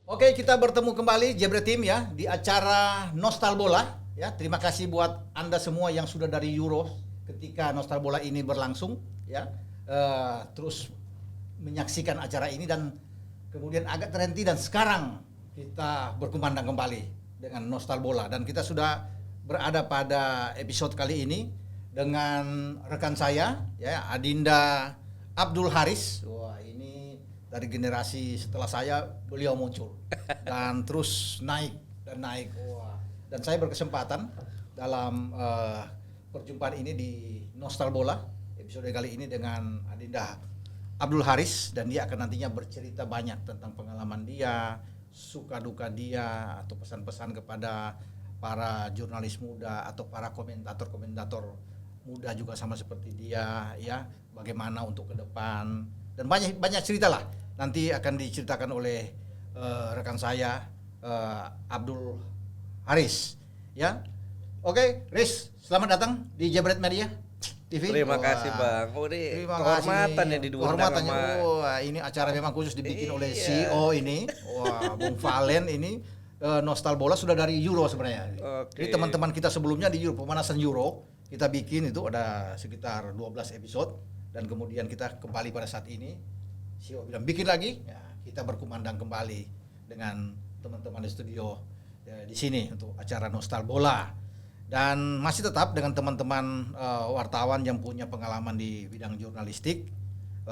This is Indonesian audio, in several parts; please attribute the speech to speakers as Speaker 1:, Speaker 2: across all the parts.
Speaker 1: Oke, kita bertemu kembali Jebret Team ya di acara Nostal Bola ya. Terima kasih buat Anda semua yang sudah dari Euro ketika Nostal Bola ini berlangsung ya. Terus menyaksikan acara ini dan kemudian agak terhenti dan sekarang kita berkumandang kembali dengan Nostal Bola dan kita sudah berada pada episode kali ini dengan rekan saya ya Adinda Abdul Haris. Wah, ini dari generasi setelah saya beliau muncul dan terus naik dan naik. Wah. Dan saya berkesempatan dalam perjumpaan ini di Nostal Bola episode kali ini dengan Adinda Abdul Haris dan dia akan nantinya bercerita banyak tentang pengalaman dia, suka duka dia atau pesan-pesan kepada para jurnalis muda atau para komentator-komentator muda juga sama seperti dia ya, bagaimana untuk ke depan dan banyak cerita lah nanti akan diceritakan oleh rekan saya Abdul Haris ya. Oke, Riz, selamat datang di Jebret Media TV.
Speaker 2: Terima kasih Bang. Oh, ini kehormatan ya diundang sama.
Speaker 1: Wah, ini acara memang khusus dibikin oleh CEO ini. Wah, Bung Valen ini Nostal Bola sudah dari Euro sebenarnya. Jadi teman-teman kita sebelumnya di Euro, pemanasan Euro, kita bikin itu ada sekitar 12 episode dan kemudian kita kembali pada saat ini. CEO bilang bikin lagi, ya, kita berkumandang kembali dengan teman-teman di studio di sini untuk acara Nostal Bola. Dan masih tetap dengan teman-teman wartawan yang punya pengalaman di bidang jurnalistik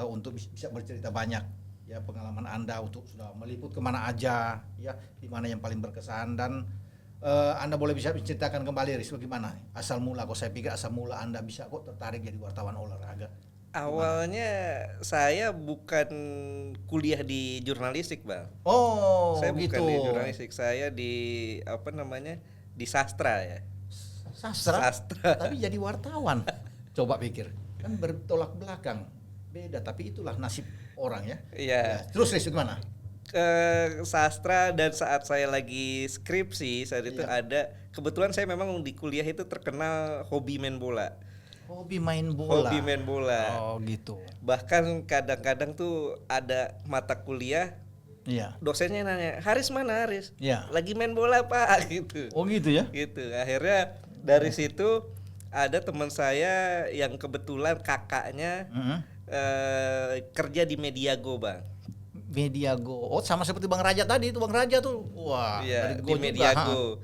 Speaker 1: untuk bisa bercerita banyak ya pengalaman Anda untuk sudah meliput kemana aja ya, di mana yang paling berkesan dan Anda boleh bisa menceritakan kembali Riz bagaimana asal mula kok. Saya pikir asal mula Anda bisa kok tertarik jadi wartawan olahraga.
Speaker 2: Awalnya saya bukan kuliah di jurnalistik Bang.
Speaker 1: Oh,
Speaker 2: saya
Speaker 1: gitu.
Speaker 2: Bukan di jurnalistik, saya di di sastra ya.
Speaker 1: Sastra. Tapi jadi wartawan. Coba pikir, kan bertolak belakang, beda. Tapi itulah nasib orang ya.
Speaker 2: Iya.
Speaker 1: Ya, terus Riz gimana?
Speaker 2: Sastra dan saat saya lagi skripsi saat itu ada kebetulan saya memang di kuliah itu terkenal hobi main bola.
Speaker 1: Hobi main bola.
Speaker 2: Hobi main bola.
Speaker 1: Oh gitu.
Speaker 2: Bahkan kadang-kadang tuh ada mata kuliah.
Speaker 1: Iya.
Speaker 2: Dosennya nanya, Haris mana Haris?
Speaker 1: Iya.
Speaker 2: Lagi main bola Pak gitu.
Speaker 1: Oh gitu ya?
Speaker 2: Gitu. Akhirnya dari situ ada teman saya yang kebetulan kakaknya kerja di Mediago Bang.
Speaker 1: Mediago. Oh sama seperti Bang Raja tadi itu Bang Raja tuh. Wah.
Speaker 2: Iya,
Speaker 1: dari
Speaker 2: di Mediago.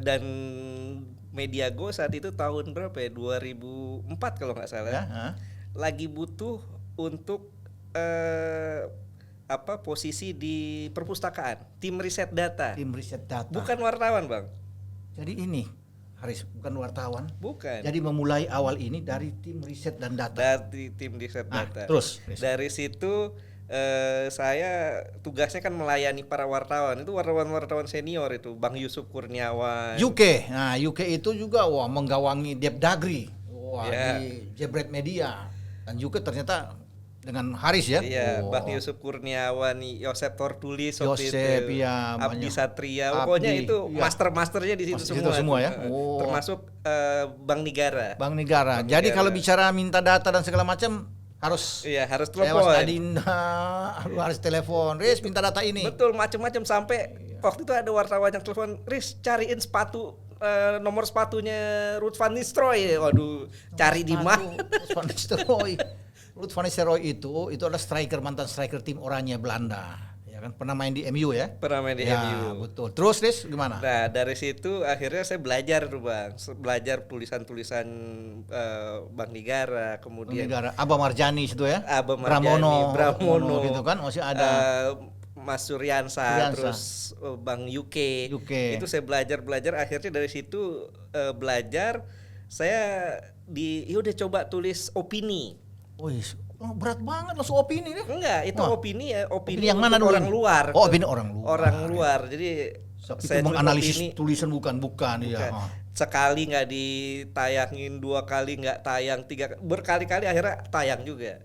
Speaker 2: Dan Mediago saat itu tahun berapa ya? 2004 kalau nggak salah.
Speaker 1: Ya,
Speaker 2: lagi butuh untuk posisi di perpustakaan, tim riset data.
Speaker 1: Tim riset data.
Speaker 2: Bukan wartawan, Bang.
Speaker 1: Jadi ini Haris bukan wartawan.
Speaker 2: Bukan.
Speaker 1: Jadi memulai awal ini dari tim riset dan data.
Speaker 2: Dari tim riset data.
Speaker 1: Terus.
Speaker 2: Dari situ saya tugasnya kan melayani para wartawan. Itu wartawan-wartawan senior itu, Bang Yusuf Kurniawan.
Speaker 1: UK. Nah, UK itu juga menggawangi Dep Dagri. Wah, di Jebret Media. Dan juga ternyata dengan Haris ya.
Speaker 2: Iya, Bang Yusuf Kurniawan, Yosep Tortulis,
Speaker 1: Yosep, ya,
Speaker 2: Abdi Satria. Pokoknya itu master-masternya di situ semua
Speaker 1: ya.
Speaker 2: Termasuk Bang Negara.
Speaker 1: Bang Negara. Jadi kalau bicara minta data dan segala macam harus
Speaker 2: telepon.
Speaker 1: Harus telepon. Riz minta data ini.
Speaker 2: Betul, macam-macam sampai waktu itu ada wartawan yang telepon, Riz cariin sepatu nomor sepatunya Ruud van Nistelrooy. Waduh, cari di mana?
Speaker 1: Ruud van Nistelrooy. Ruud van Nistelrooy itu adalah mantan striker tim Oranje Belanda. Ya kan pernah main di MU ya?
Speaker 2: Pernah main di MU.
Speaker 1: Betul. Terus Riz gimana?
Speaker 2: Nah, dari situ akhirnya saya belajar tuh Bang. Belajar tulisan-tulisan Bang Negara, kemudian
Speaker 1: Abah Marjani itu ya?
Speaker 2: Abah Marjani, Bramono
Speaker 1: gitu kan masih ada.
Speaker 2: Mas Suryansa, terus Bang UK. Itu saya belajar akhirnya dari situ belajar saya udah coba tulis opini.
Speaker 1: Wih, berat banget langsung opini deh.
Speaker 2: Enggak, itu opini
Speaker 1: yang mana dulu?
Speaker 2: Orang luar.
Speaker 1: Oh, opini orang luar.
Speaker 2: Orang luar. Jadi
Speaker 1: saya menganalisis tulisan bukan. Ya.
Speaker 2: Sekali nggak ditayangin, 2 kali nggak tayang, 3 berkali-kali akhirnya tayang juga.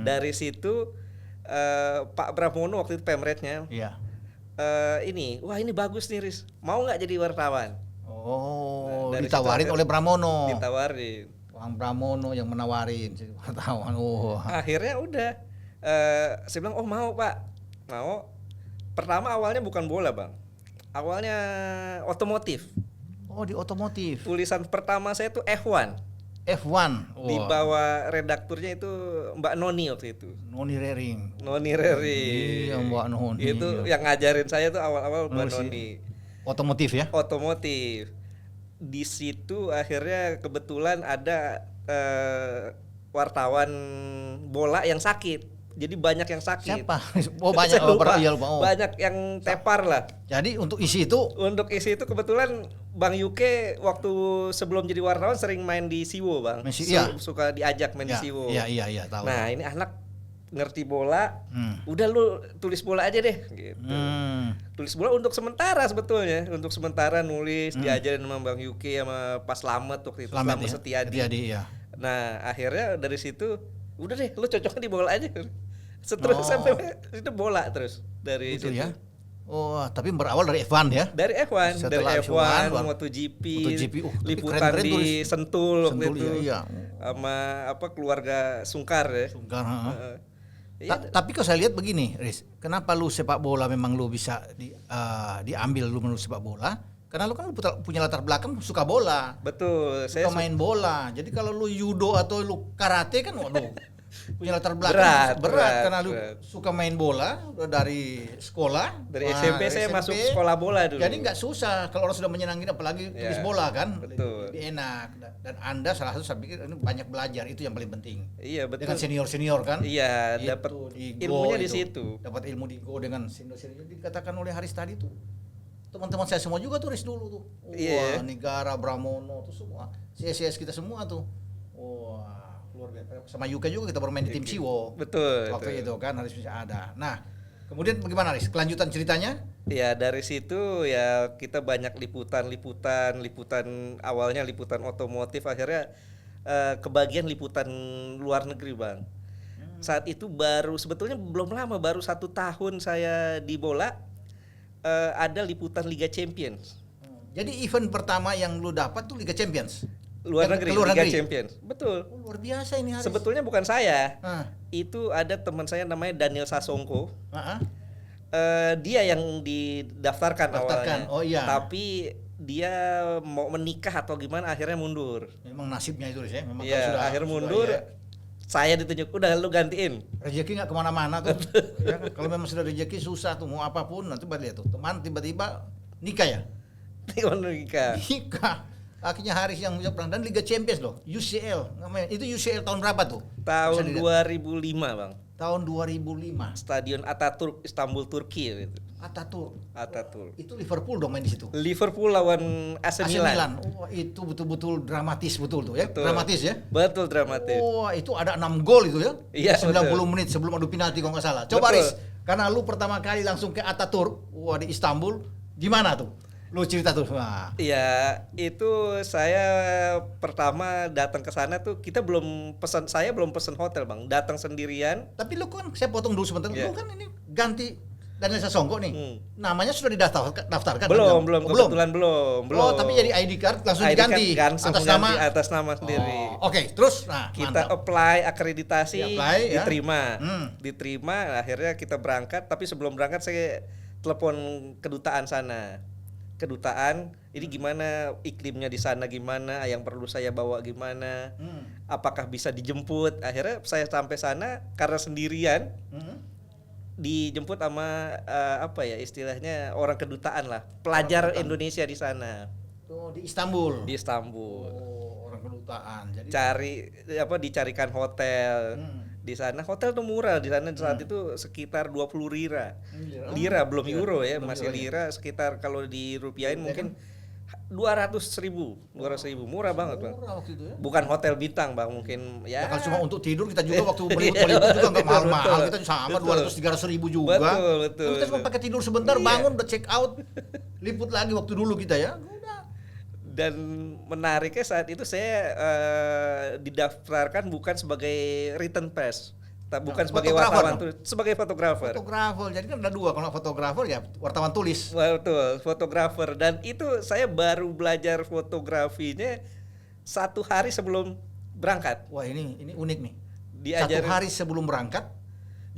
Speaker 2: Dari situ Pak Bramono waktu itu pemretnya.
Speaker 1: Iya.
Speaker 2: Ini bagus nih Riz. Mau nggak jadi wartawan?
Speaker 1: Oh, ditawarin oleh Bramono.
Speaker 2: Ditawarin.
Speaker 1: Bang Bramono yang menawarin wartawan.
Speaker 2: Akhirnya udah saya bilang mau Pak, mau Pertama awalnya bukan bola bang, awalnya otomotif.
Speaker 1: Oh di otomotif.
Speaker 2: Tulisan pertama saya tuh F1.
Speaker 1: F1.
Speaker 2: Di bawah redakturnya itu Mbak Noni waktu itu.
Speaker 1: Noni Rering.
Speaker 2: Noni Rering.
Speaker 1: Iya Mbak Noni.
Speaker 2: Itu yang ngajarin saya tuh awal-awal Mbak Noni.
Speaker 1: Otomotif ya?
Speaker 2: Otomotif. Di situ akhirnya kebetulan ada wartawan bola yang sakit. Jadi banyak yang sakit.
Speaker 1: Siapa? Oh banyak.
Speaker 2: Banyak yang tepar lah.
Speaker 1: Jadi untuk isi itu?
Speaker 2: Untuk isi itu kebetulan Bang Yuke waktu sebelum jadi wartawan sering main di Siwo bang. Suka diajak main di Siwo.
Speaker 1: Iya tahu.
Speaker 2: Nah ini anak ngerti bola, udah lu tulis bola aja deh. Gitu. Tulis bola untuk sementara sebetulnya, untuk sementara nulis diajarin sama Bang Yuke sama Pak Slamet waktu itu, Slamet ya? Setiadi. Ya. Nah akhirnya dari situ, udah deh lu cocoknya di bola aja. Seterus sampai itu bola terus dari
Speaker 1: itu
Speaker 2: situ.
Speaker 1: Ya. Oh, tapi berawal dari F1 ya?
Speaker 2: Dari F1, dari F1, MotoGP, liputan di Sentul waktu itu, sama keluarga Sungkar ya.
Speaker 1: Sungkar. Tapi kalau saya lihat begini, Riz, kenapa lu sepak bola memang lu bisa diambil lu menurut sepak bola? Karena lu kan punya latar belakang suka bola.
Speaker 2: Betul.
Speaker 1: Suka main bola. Jadi kalau lu judo atau lu karate kan waduh punya latar belakang berat karena lu suka main bola dari sekolah.
Speaker 2: Dari SMP saya masuk sekolah bola dulu.
Speaker 1: Jadi nggak susah kalau orang sudah menyenangin apalagi tulis bola kan.
Speaker 2: Betul.
Speaker 1: Lebih enak. Dan Anda salah satu saya pikir ini banyak belajar itu yang paling penting.
Speaker 2: Iya betul.
Speaker 1: Dengan senior kan.
Speaker 2: Iya dapat ilmunya di situ.
Speaker 1: Dapat ilmu di Go dengan senior. Jadi dikatakan oleh Haris tadi tuh. Teman-teman saya semua juga tuh Riz dulu tuh. Wah, Nigara, Bramono tuh semua. CSS kita semua tuh. Wah. Sama Yuka juga kita bermain di tim Siwo.
Speaker 2: Betul.
Speaker 1: Waktu itu kan harus bisa ada. Nah, kemudian bagaimana Riz? Kelanjutan ceritanya?
Speaker 2: Ya dari situ ya kita banyak liputan awalnya liputan otomotif akhirnya kebagian liputan luar negeri bang. Saat itu sebetulnya belum lama baru 1 tahun saya di bola ada liputan Liga Champions.
Speaker 1: Jadi event pertama yang lu dapat tuh Liga Champions?
Speaker 2: Luar negeri, Liga Champions. Betul.
Speaker 1: Luar biasa ini Haris.
Speaker 2: Sebetulnya bukan saya. Itu ada teman saya namanya Daniel Sasongko. Dia yang didaftarkan awalnya.
Speaker 1: Oh iya.
Speaker 2: Tapi dia mau menikah atau gimana akhirnya mundur.
Speaker 1: Memang nasibnya itu ya. Memang
Speaker 2: sudah akhirnya mundur. Saya ditunjuk, udah lu gantiin.
Speaker 1: Rezeki nggak kemana-mana tuh. Ya, kalau memang sudah rezeki susah tuh mau apapun. Nanti lihat tuh teman tiba-tiba nikah ya. Nikah. Akhirnya Haris yang bisa perang dan Liga Champions loh, UCL namanya. Itu UCL tahun berapa tuh?
Speaker 2: Tahun 2005 bang.
Speaker 1: Tahun 2005.
Speaker 2: Stadion Ataturk Istanbul Turki gitu.
Speaker 1: Ataturk. Itu Liverpool dong main di situ.
Speaker 2: Liverpool lawan AC Milan.
Speaker 1: Oh, itu betul-betul dramatis betul tuh ya. Betul. Dramatis ya.
Speaker 2: Betul dramatis.
Speaker 1: Oh, itu ada 6 gol itu ya.
Speaker 2: Iya,
Speaker 1: 90 menit sebelum adu penalti kalau nggak salah. Coba Haris, karena lu pertama kali langsung ke Ataturk, di Istanbul, gimana tuh? Lu cerita tuh.
Speaker 2: Iya, itu saya pertama datang ke sana tuh saya belum pesan hotel, Bang. Datang sendirian.
Speaker 1: Tapi lu kan saya potong dulu sebentar. Lu kan ini ganti Daniel Sasongko nih. Namanya sudah didaftarkan?
Speaker 2: Belum, kebetulan belum.
Speaker 1: Oh, tapi jadi ID card langsung diganti
Speaker 2: atas nama sendiri.
Speaker 1: Oke, terus
Speaker 2: kita apply akreditasi, diterima. Diterima, akhirnya kita berangkat, tapi sebelum berangkat saya telepon kedutaan sana. Ini gimana iklimnya di sana, gimana yang perlu saya bawa, gimana apakah bisa dijemput. Akhirnya saya sampai sana karena sendirian, dijemput sama istilahnya orang kedutaan lah, pelajar Indonesia di sana.
Speaker 1: Di Istanbul.
Speaker 2: Oh,
Speaker 1: orang kedutaan. Jadi
Speaker 2: dicarikan hotel. Di sana hotel tuh murah, di sana saat itu sekitar 20 lira. Lira belum euro ya, masih lira, sekitar kalau dirupiahin mungkin 200.000, murah banget bang.
Speaker 1: Murah waktu itu ya.
Speaker 2: Bukan hotel bintang bang, mungkin ya.
Speaker 1: Kalau cuma untuk tidur kita juga waktu beli juga nggak mahal-mahal, kita sama 200-300 ribu juga.
Speaker 2: Betul.
Speaker 1: Kita cuma pakai tidur sebentar, bangun udah check out, liput lagi waktu dulu kita ya.
Speaker 2: Dan menariknya saat itu saya didaftarkan bukan sebagai written press, bukan sebagai wartawan, sebagai fotografer.
Speaker 1: Jadi kan ada dua, kalau fotografer ya wartawan tulis.
Speaker 2: Betul, fotografer. Dan itu saya baru belajar fotografinya 1 hari sebelum berangkat.
Speaker 1: Wah ini unik nih.
Speaker 2: Diajarin,
Speaker 1: 1 hari sebelum berangkat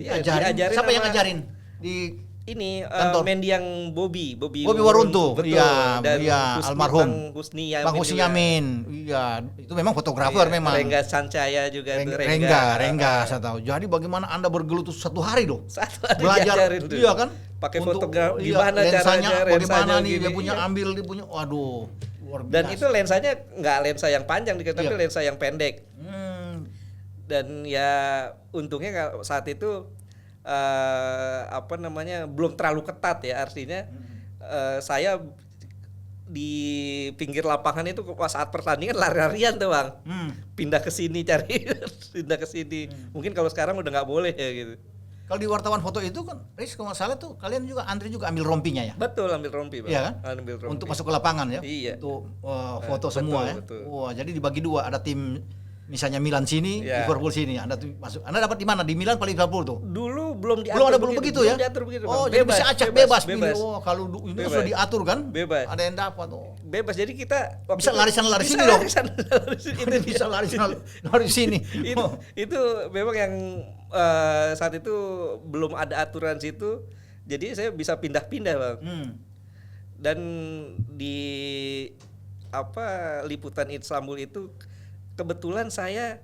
Speaker 1: diajarin. Siapa yang ngajarin? Di
Speaker 2: ini
Speaker 1: Kantor.
Speaker 2: mendiang Bobby
Speaker 1: Waruntu.
Speaker 2: betul.
Speaker 1: Iya,
Speaker 2: Dan
Speaker 1: iya, almarhum.
Speaker 2: Bang Husni Yamin
Speaker 1: Bang Husni
Speaker 2: juga.
Speaker 1: Yamin. Iya, itu memang fotografer
Speaker 2: Iya,
Speaker 1: memang.
Speaker 2: Rengga Sancaya juga tuh,
Speaker 1: Rengga, saya tahu. Jadi bagaimana Anda bergelut satu hari loh?
Speaker 2: Satu hari
Speaker 1: Belajar,
Speaker 2: diajarin tuh.
Speaker 1: iya kan?
Speaker 2: Pakai
Speaker 1: Untuk,
Speaker 2: fotografi
Speaker 1: iya,
Speaker 2: gimana
Speaker 1: lensanya,
Speaker 2: caranya,
Speaker 1: bagaimana nih
Speaker 2: gini,
Speaker 1: dia punya
Speaker 2: iya.
Speaker 1: ambil, dia punya, waduh, luar biasa.
Speaker 2: Dan itu lensanya nggak lensa yang panjang tapi
Speaker 1: Iya.
Speaker 2: lensa yang pendek. Dan ya untungnya saat itu belum terlalu ketat ya, artinya saya di pinggir lapangan itu saat pertandingan lari-larian tuh Bang, pindah ke sini cari pindah ke sini. Mungkin kalau sekarang udah nggak boleh ya gitu.
Speaker 1: Kalau di wartawan foto itu kan, Riz kalau nggak salah tuh kalian juga Andre juga ambil rompinya ya?
Speaker 2: Betul, ambil rompi Bang.
Speaker 1: Iya kan?
Speaker 2: Ambil rompi.
Speaker 1: Untuk masuk ke lapangan ya?
Speaker 2: Iya.
Speaker 1: Untuk foto
Speaker 2: Betul,
Speaker 1: semua ya?
Speaker 2: betul.
Speaker 1: Wah, jadi dibagi dua, ada tim misalnya Milan sini,
Speaker 2: Iya.
Speaker 1: Liverpool sini. Anda tuh masuk. Anda dapat di mana? Di Milan paling Liverpool tuh?
Speaker 2: Dulu belum diatur
Speaker 1: Belum begitu ya?
Speaker 2: Belum diatur begitu Bang.
Speaker 1: Oh, jadi bisa acak bebas pilih. Oh, kalau ini
Speaker 2: Bebas.
Speaker 1: sudah diatur kan?
Speaker 2: Bebas.
Speaker 1: Ada yang dapat. Oh.
Speaker 2: Bebas, jadi kita waktu
Speaker 1: Bisa
Speaker 2: itu
Speaker 1: lari sana lari
Speaker 2: bisa
Speaker 1: sini loh.
Speaker 2: lari sana, lari sini.
Speaker 1: Itu bisa lari sana lari sini.
Speaker 2: Itu memang yang saat itu belum ada aturan situ, jadi saya bisa pindah-pindah Bang. Dan di liputan Istanbul itu kebetulan saya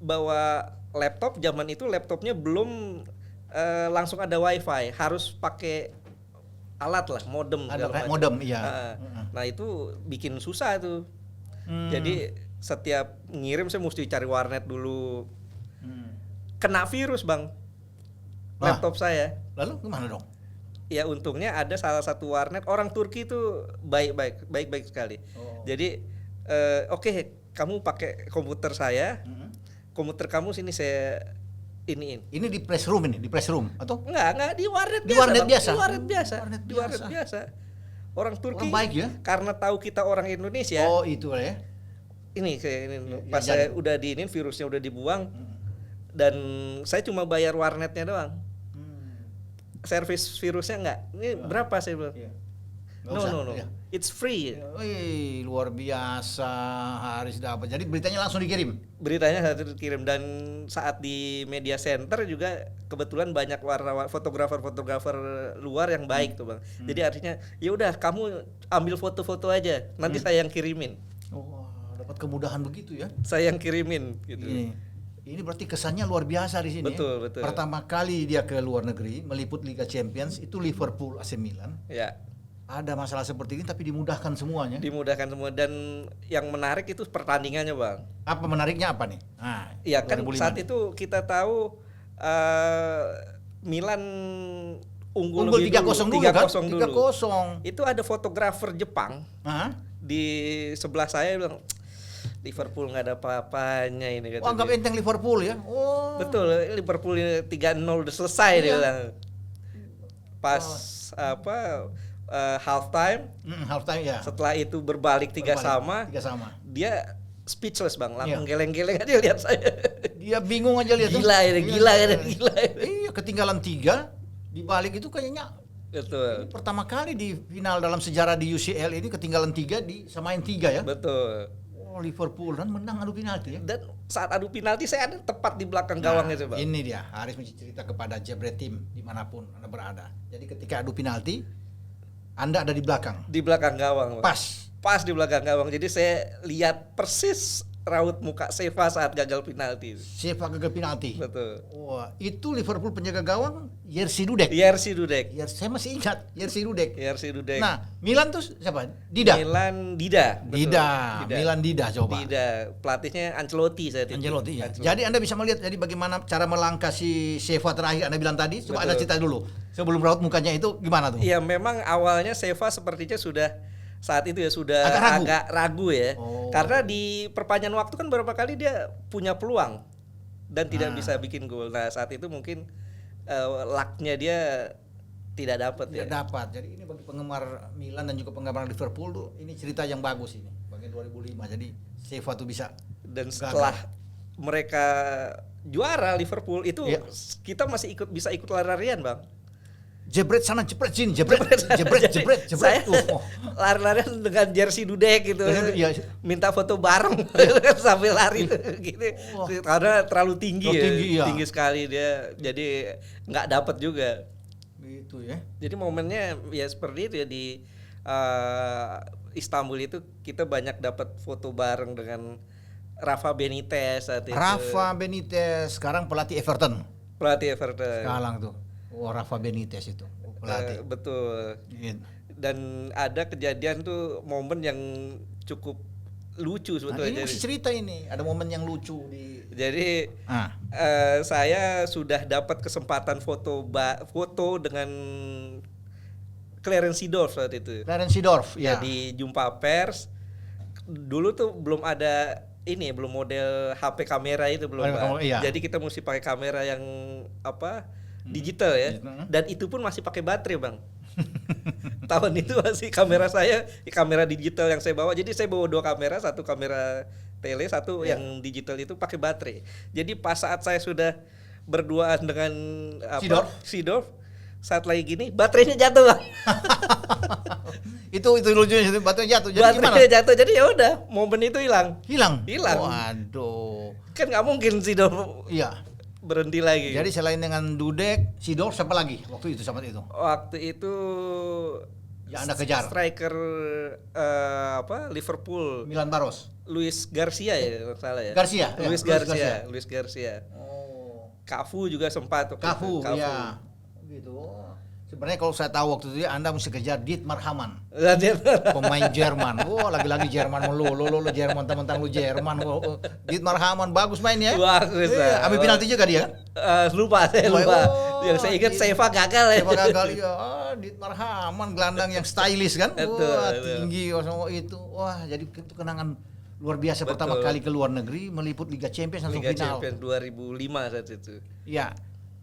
Speaker 2: bawa laptop. Zaman itu laptopnya belum langsung ada wifi, harus pakai alat lah, modem.
Speaker 1: Ada
Speaker 2: segala
Speaker 1: kayak
Speaker 2: macam.
Speaker 1: modem, iya.
Speaker 2: Nah itu bikin susah tuh. Jadi setiap ngirim saya mesti cari warnet dulu. Kena virus Bang, laptop saya.
Speaker 1: Lalu gimana dong?
Speaker 2: Ya untungnya ada salah satu warnet orang Turki itu baik sekali. Jadi oke, kamu pakai komputer saya, komputer kamu sini saya iniin.
Speaker 1: Ini di press room atau?
Speaker 2: Enggak di warnet
Speaker 1: Di
Speaker 2: biasa.
Speaker 1: warnet
Speaker 2: Bang.
Speaker 1: biasa?
Speaker 2: Di warnet biasa.
Speaker 1: Warnet
Speaker 2: Di warnet
Speaker 1: biasa.
Speaker 2: biasa. Orang Turki
Speaker 1: Orang baik ya?
Speaker 2: karena tahu kita orang Indonesia.
Speaker 1: Oh, itu ya.
Speaker 2: Ini pas
Speaker 1: ya,
Speaker 2: saya udah diinin, virusnya udah dibuang, dan saya cuma bayar warnetnya doang. Servis virusnya enggak. Ini berapa saya bilang?
Speaker 1: Iya.
Speaker 2: No.
Speaker 1: Iya.
Speaker 2: It's free.
Speaker 1: Wih, luar biasa, Haris dapat. Jadi beritanya langsung dikirim.
Speaker 2: Beritanya saat itu dikirim, dan saat di media center juga kebetulan banyak fotografer luar yang baik tuh Bang. Jadi artinya ya udah kamu ambil foto-foto aja, nanti saya yang kirimin.
Speaker 1: Wah, dapat kemudahan begitu ya.
Speaker 2: Saya yang kirimin gitu.
Speaker 1: Ini berarti kesannya luar biasa di sini.
Speaker 2: Betul,
Speaker 1: ya?
Speaker 2: betul.
Speaker 1: Pertama kali dia ke luar negeri meliput Liga Champions itu Liverpool AC Milan.
Speaker 2: Ya.
Speaker 1: Ada masalah seperti ini tapi dimudahkan semuanya.
Speaker 2: Dimudahkan semua, dan yang menarik itu pertandingannya Bang.
Speaker 1: Apa menariknya apa nih? Nah,
Speaker 2: Iya kan
Speaker 1: 2005
Speaker 2: saat
Speaker 1: nih.
Speaker 2: itu kita tahu Milan unggul
Speaker 1: Unggul
Speaker 2: lebih
Speaker 1: 3-0 dulu
Speaker 2: 3-0
Speaker 1: kan?
Speaker 2: dulu.
Speaker 1: 3-0.
Speaker 2: Itu ada fotografer Jepang
Speaker 1: Hah?
Speaker 2: di sebelah saya bilang Liverpool nggak ada apa-apanya ini kata
Speaker 1: Oh, anggap
Speaker 2: dia.
Speaker 1: enteng Liverpool ya. Oh.
Speaker 2: Betul, Liverpool 3-0 udah selesai dia
Speaker 1: Iya.
Speaker 2: bilang. Pas half time,
Speaker 1: Half time ya.
Speaker 2: setelah itu berbalik 3-3,
Speaker 1: 3-3.
Speaker 2: dia speechless Bang, langsung
Speaker 1: Iya.
Speaker 2: geleng-geleng aja lihat saya.
Speaker 1: Dia bingung aja lihat tuh.
Speaker 2: Gila ini, gila.
Speaker 1: Iya, ketinggalan 3 di balik itu kayaknya
Speaker 2: Betul.
Speaker 1: ini pertama kali di final dalam sejarah di UCL ini ketinggalan 3 disamain 3 ya.
Speaker 2: Betul.
Speaker 1: Oh, Liverpool dan menang adu penalti ya.
Speaker 2: Dan saat adu penalti saya ada tepat di belakang gawang itu Bang.
Speaker 1: Ini dia, Haris mesti cerita kepada Jebret Tim dimanapun Anda berada. Jadi ketika adu penalti, Anda ada di belakang.
Speaker 2: Di belakang gawang Bang.
Speaker 1: Pas
Speaker 2: Di belakang gawang. Jadi saya lihat persis raut muka Seva saat gagal penalti.
Speaker 1: Seva gagal penalti.
Speaker 2: Betul.
Speaker 1: Wah, itu Liverpool penjaga gawang Jerzy Dudek.
Speaker 2: Jerzy Dudek.
Speaker 1: Saya masih ingat Jerzy Dudek.
Speaker 2: Jerzy Dudek.
Speaker 1: Nah, Milan tuh siapa? Dida.
Speaker 2: Milan Dida. Betul.
Speaker 1: Milan Dida coba.
Speaker 2: Dida. Pelatihnya Ancelotti saat itu.
Speaker 1: Ancelotti ya. Jadi Anda bisa melihat jadi bagaimana cara melangkah si Seva terakhir Anda bilang tadi. Coba
Speaker 2: Betul.
Speaker 1: Anda cerita dulu. Sebelum raut mukanya itu gimana tuh?
Speaker 2: Iya, memang awalnya Seva sepertinya sudah saat itu ya sudah
Speaker 1: Agak
Speaker 2: ragu ya.
Speaker 1: Oh.
Speaker 2: Karena di perpanjangan waktu kan beberapa kali dia punya peluang dan tidak bisa bikin gol. Nah, saat itu mungkin luck-nya dia tidak dapat ya.
Speaker 1: Tidak dapat. Jadi ini bagi penggemar Milan dan juga penggemar Liverpool tuh ini cerita yang bagus ini. Bagian 2005. Jadi Seva tuh bisa
Speaker 2: Dan setelah mereka juara Liverpool itu
Speaker 1: Iya.
Speaker 2: kita masih bisa ikut lari-larian, Bang.
Speaker 1: Jebret sana, jebret sini, jebret.
Speaker 2: Saya lari-larian dengan jersey Dudek gitu.
Speaker 1: Iya.
Speaker 2: Minta foto bareng sambil lari gitu.
Speaker 1: Wah.
Speaker 2: Karena terlalu tinggi
Speaker 1: Terlalu
Speaker 2: ya.
Speaker 1: tinggi, iya.
Speaker 2: Tinggi sekali dia. Jadi nggak dapat juga.
Speaker 1: Gitu ya.
Speaker 2: Jadi momennya ya seperti itu ya di Istanbul itu kita banyak dapat foto bareng dengan Rafa Benitez saat itu.
Speaker 1: Rafa Benitez sekarang pelatih Everton.
Speaker 2: Pelatih Everton.
Speaker 1: Sekarang tuh. Oh, Rafa Benitez itu pelatih.
Speaker 2: Betul.
Speaker 1: Gitu.
Speaker 2: Dan ada kejadian tuh momen yang cukup lucu sebetulnya.
Speaker 1: Ini mesti cerita ini, ada momen yang lucu di.
Speaker 2: Jadi saya sudah dapat kesempatan foto dengan Clarence Seedorf saat itu.
Speaker 1: Clarence Seedorf,
Speaker 2: ya. Di jumpa pers. Dulu tuh belum ada belum model HP kamera itu belum.
Speaker 1: Iya.
Speaker 2: Jadi kita mesti pakai kamera yang digital ya. Dan itu pun masih pakai baterai, Bang. Tahun itu masih kamera digital yang saya bawa. Jadi saya bawa 2 kamera, satu kamera tele, satu yang digital itu pakai baterai. Jadi pas saat saya sudah berduaan dengan Seedorf, saat lagi gini baterainya jatuh, Bang.
Speaker 1: itu lucunya, itu baterainya jatuh. Jadi
Speaker 2: baterainya jatuh, jadi ya udah momen itu hilang.
Speaker 1: Waduh.
Speaker 2: Kan nggak mungkin Seedorf.
Speaker 1: Iya.
Speaker 2: Berhenti lagi.
Speaker 1: Jadi selain dengan Dudek, Seedorf siapa lagi waktu itu saat itu?
Speaker 2: Waktu itu
Speaker 1: yang Anda kejar.
Speaker 2: Striker Liverpool.
Speaker 1: Milan Baros.
Speaker 2: Luis Garcia ya salah ya. Luis Garcia.
Speaker 1: Oh.
Speaker 2: Cafu juga sempat.
Speaker 1: Cafu. Ya. Gitu. Sebenarnya kalau saya tahu waktu itu Anda mesti kejar Dietmar Hamann. Pemain Jerman. Lagi-lagi Jerman lu Jerman, teman-teman lu Jerman. Dietmar Hamann bagus mainnya.
Speaker 2: Bagus.
Speaker 1: Ambil penalti juga dia kan?
Speaker 2: Lupa. Yang saya ingat Seva gagal ya.
Speaker 1: Ya. Dietmar Hamann gelandang yang stylish kan? Tinggi itu. Jadi itu kenangan luar biasa. Pertama kali ke luar negeri meliput Liga Champions langsung final.
Speaker 2: Liga Champions 2005 saat itu.
Speaker 1: Iya.